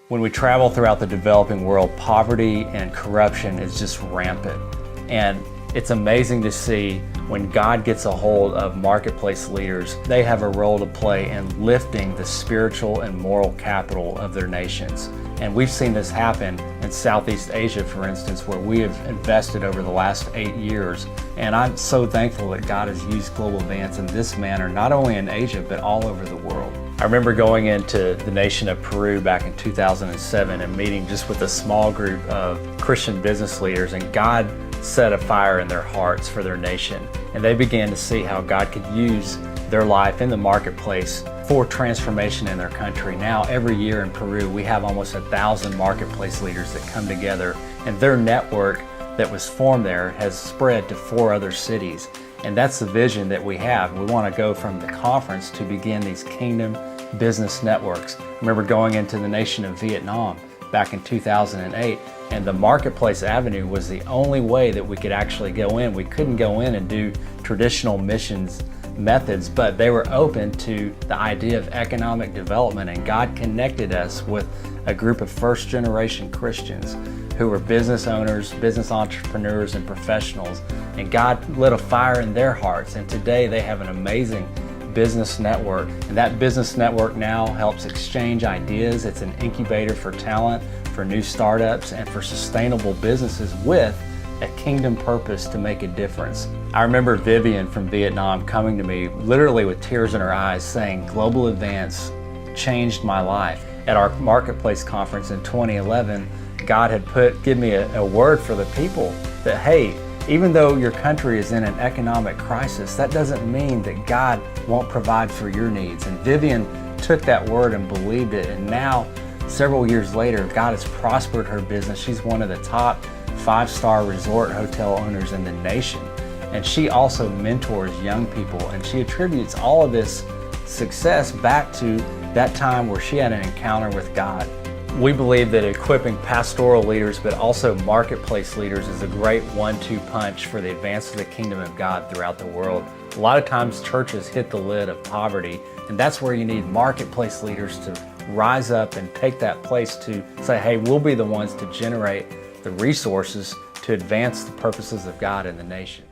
When we travel throughout the developing world, poverty and corruption is just rampant. And it's amazing to see when God gets a hold of marketplace leaders, they have a role to play in lifting the spiritual and moral capital of their nations. And we've seen this happen in Southeast Asia, for instance, where we have invested over the last 8 years. And I'm so thankful that God has used Global Advance in this manner, not only in Asia, but all over the world. I remember going into the nation of Peru back in 2007 and meeting just with a small group of Christian business leaders, and God set a fire in their hearts for their nation. And they began to see how God could use their life in the marketplace for transformation in their country. Now, every year in Peru, we have almost 1,000 marketplace leaders that come together, and their network that was formed there has spread to 4 other cities. And that's the vision that we have. We want to go from the conference to begin these kingdom business networks. I remember going into the nation of Vietnam back in 2008, and the Marketplace Avenue was the only way that we could actually go in. We couldn't go in and do traditional missions methods, but they were open to the idea of economic development, and God connected us with a group of first-generation Christians who were business owners, business entrepreneurs, and professionals, and God lit a fire in their hearts, and today they have an amazing business network, and that business network now helps exchange ideas. It's an incubator for talent, for new startups, and for sustainable businesses with a kingdom purpose to make a difference. I remember Vivian from Vietnam coming to me literally with tears in her eyes saying, "Global Advance changed my life." At our Marketplace conference in 2011, God had given me a word for the people that, hey, even though your country is in an economic crisis, that doesn't mean that God won't provide for your needs. And Vivian took that word and believed it, and now, several years later, God has prospered her business. She's one of the top 5-star resort hotel owners in the nation. And she also mentors young people, and she attributes all of this success back to that time where she had an encounter with God. We believe that equipping pastoral leaders, but also marketplace leaders, is a great 1-2 punch for the advance of the kingdom of God throughout the world. A lot of times churches hit the lid of poverty, and that's where you need marketplace leaders to rise up and take that place to say, hey, we'll be the ones to generate the resources to advance the purposes of God in the nation.